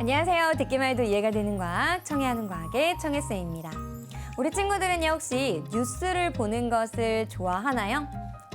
안녕하세요. 듣기만 해도 이해가 되는 과학, 청해하는 과학의 청해쌤입니다. 우리 친구들은요, 혹시 뉴스를 보는 것을 좋아하나요?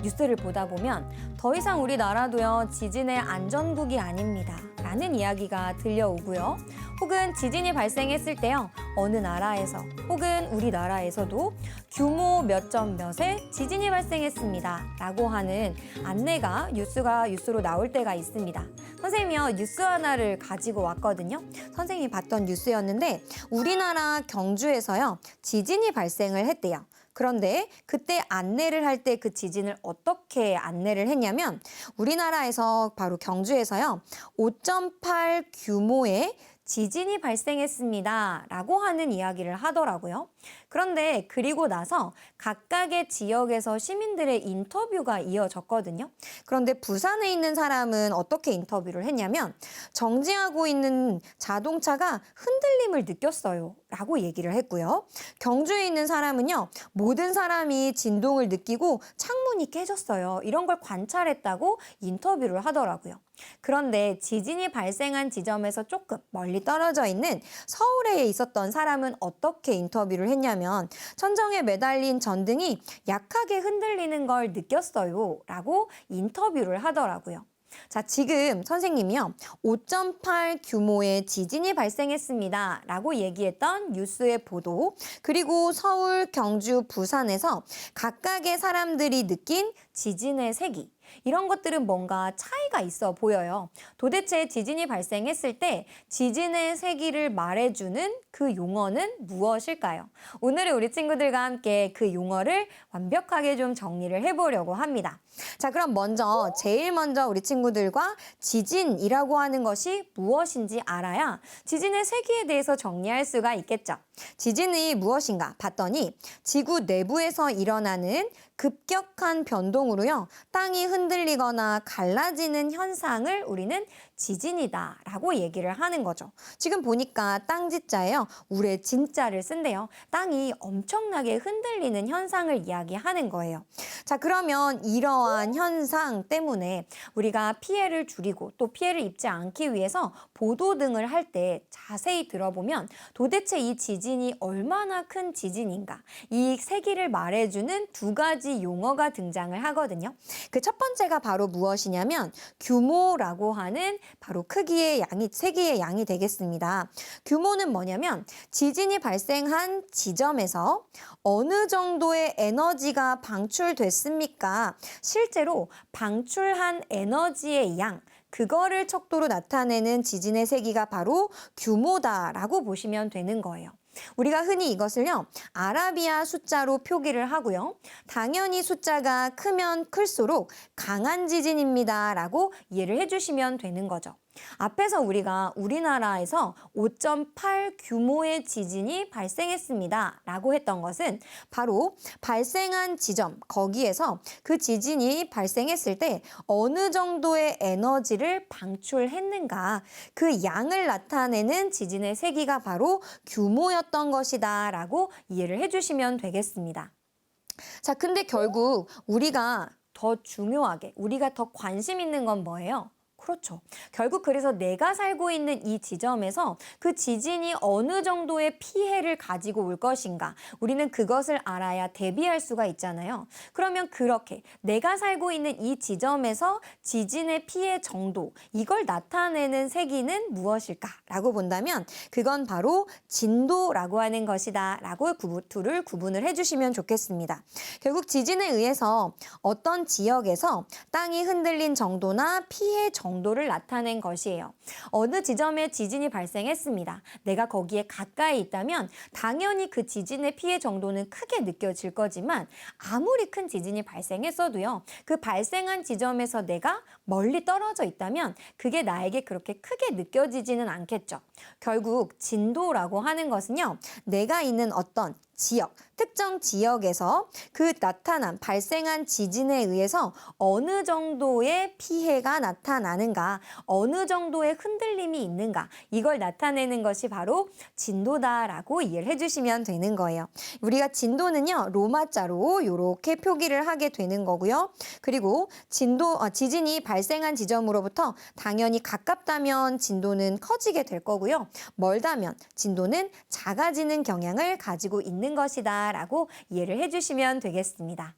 뉴스를 보다 보면 더 이상 우리나라도요, 지진의 안전국이 아닙니다 라는 이야기가 들려오고요. 혹은 지진이 발생했을 때요, 어느 나라에서 혹은 우리나라에서도 규모 몇 점 몇의 지진이 발생했습니다 라고 하는 안내가 뉴스로 나올 때가 있습니다. 선생님이요, 뉴스 하나를 가지고 왔거든요. 선생님이 봤던 뉴스였는데 우리나라 경주에서요, 지진이 발생을 했대요. 그런데 그때 안내를 할 때 그 지진을 어떻게 안내를 했냐면 우리나라에서 바로 경주에서요, 5.8 규모의 지진이 발생했습니다 라고 하는 이야기를 하더라고요. 그런데 그리고 나서 각각의 지역에서 시민들의 인터뷰가 이어졌거든요. 그런데 부산에 있는 사람은 어떻게 인터뷰를 했냐면 정지하고 있는 자동차가 흔들림을 느꼈어요 라고 얘기를 했고요. 경주에 있는 사람은요, 모든 사람이 진동을 느끼고 창문이 깨졌어요. 이런 걸 관찰했다고 인터뷰를 하더라고요. 그런데 지진이 발생한 지점에서 조금 멀리 떨어져 있는 서울에 있었던 사람은 어떻게 인터뷰를 했냐면 천정에 매달린 전등이 약하게 흔들리는 걸 느꼈어요 라고 인터뷰를 하더라고요. 자, 지금 선생님이요, 5.8 규모의 지진이 발생했습니다 라고 얘기했던 뉴스의 보도, 그리고 서울, 경주, 부산에서 각각의 사람들이 느낀 지진의 세기, 이런 것들은 뭔가 차이가 있어 보여요. 도대체 지진이 발생했을 때 지진의 세기를 말해주는 그 용어는 무엇일까요? 오늘은 우리 친구들과 함께 그 용어를 완벽하게 좀 정리를 해보려고 합니다. 자, 그럼 제일 먼저 우리 친구들과 지진이라고 하는 것이 무엇인지 알아야 지진의 세기에 대해서 정리할 수가 있겠죠. 지진이 무엇인가 봤더니 지구 내부에서 일어나는 급격한 변동으로요, 땅이 흔들리거나 갈라지는 현상을 우리는 지진이다 라고 얘기를 하는 거죠. 지금 보니까 땅지자예요, 우레 진자를 쓴대요. 땅이 엄청나게 흔들리는 현상을 이야기하는 거예요. 자, 그러면 이러한 현상 때문에 우리가 피해를 줄이고 또 피해를 입지 않기 위해서 보도 등을 할 때 자세히 들어보면 도대체 이 지진이 얼마나 큰 지진인가, 이 세기를 말해주는 두 가지 용어가 등장을 하거든요. 그 첫 번째가 바로 무엇이냐면 규모라고 하는 바로 크기의 양이, 세기의 양이 되겠습니다. 규모는 뭐냐면 지진이 발생한 지점에서 어느 정도의 에너지가 방출됐습니까? 실제로 방출한 에너지의 양, 그거를 척도로 나타내는 지진의 세기가 바로 규모다라고 보시면 되는 거예요. 우리가 흔히 이것을요, 아라비아 숫자로 표기를 하고요. 당연히 숫자가 크면 클수록 강한 지진입니다 라고 이해를 해주시면 되는 거죠. 앞에서 우리가 우리나라에서 5.8 규모의 지진이 발생했습니다 라고 했던 것은 바로 발생한 지점, 거기에서 그 지진이 발생했을 때 어느 정도의 에너지를 방출했는가, 그 양을 나타내는 지진의 세기가 바로 규모였던 것이다 라고 이해를 해주시면 되겠습니다. 자, 근데 결국 우리가 더 중요하게, 우리가 더 관심 있는 건 뭐예요? 그렇죠. 결국 그래서 내가 살고 있는 이 지점에서 그 지진이 어느 정도의 피해를 가지고 올 것인가, 우리는 그것을 알아야 대비할 수가 있잖아요. 그러면 그렇게 내가 살고 있는 이 지점에서 지진의 피해 정도, 이걸 나타내는 세기는 무엇일까라고 본다면 그건 바로 진도라고 하는 것이다 라고 둘을 구분을 해주시면 좋겠습니다. 결국 지진에 의해서 어떤 지역에서 땅이 흔들린 정도나 피해 정도를 나타낸 것이에요. 어느 지점에 지진이 발생했습니다. 내가 거기에 가까이 있다면 당연히 그 지진의 피해 정도는 크게 느껴질 거지만 아무리 큰 지진이 발생했어도요, 그 발생한 지점에서 내가 멀리 떨어져 있다면 그게 나에게 그렇게 크게 느껴지지는 않겠죠. 결국 진도라고 하는 것은요, 내가 있는 어떤 지역, 특정 지역에서 그 나타난 발생한 지진에 의해서 어느 정도의 피해가 나타나는가, 어느 정도의 흔들림이 있는가, 이걸 나타내는 것이 바로 진도다라고 이해를 해주시면 되는 거예요. 우리가 진도는요, 로마자로 이렇게 표기를 하게 되는 거고요. 그리고 지진이 발생한 지점으로부터 당연히 가깝다면 진도는 커지게 될 거고요. 멀다면 진도는 작아지는 경향을 가지고 있는 것이다 라고 이해를 해주시면 되겠습니다.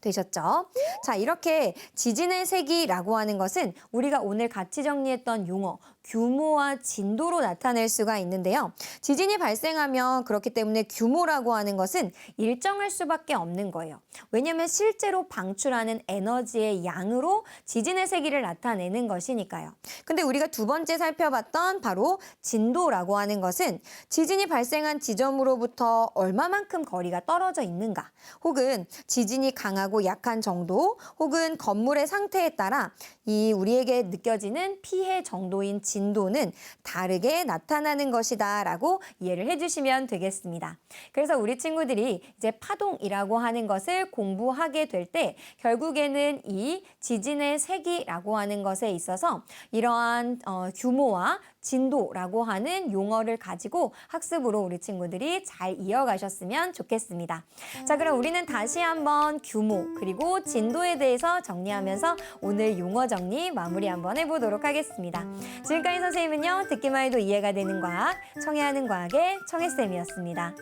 되셨죠? 자, 이렇게 지진의 세기라고 하는 것은 우리가 오늘 같이 정리했던 용어, 규모와 진도로 나타낼 수가 있는데요. 지진이 발생하면 그렇기 때문에 규모라고 하는 것은 일정할 수밖에 없는 거예요. 왜냐하면 실제로 방출하는 에너지의 양으로 지진의 세기를 나타내는 것이니까요. 근데 우리가 두 번째 살펴봤던 바로 진도라고 하는 것은 지진이 발생한 지점으로부터 얼마만큼 거리가 떨어져 있는가, 혹은 지진이 강하고 약한 정도, 혹은 건물의 상태에 따라 이 우리에게 느껴지는 피해 정도인 진도는 다르게 나타나는 것이다 라고 이해를 해주시면 되겠습니다. 그래서 우리 친구들이 이제 파동이라고 하는 것을 공부하게 될 때 결국에는 이 지진의 세기라고 하는 것에 있어서 이러한 규모와 진도라고 하는 용어를 가지고 학습으로 우리 친구들이 잘 이어가셨으면 좋겠습니다. 자, 그럼 우리는 다시 한번 규모 그리고 진도에 대해서 정리하면서 오늘 용어 정리 마무리 한번 해보도록 하겠습니다. 지금까지 선생님은요, 듣기만 해도 이해가 되는 과학, 청해하는 과학의 청해쌤이었습니다.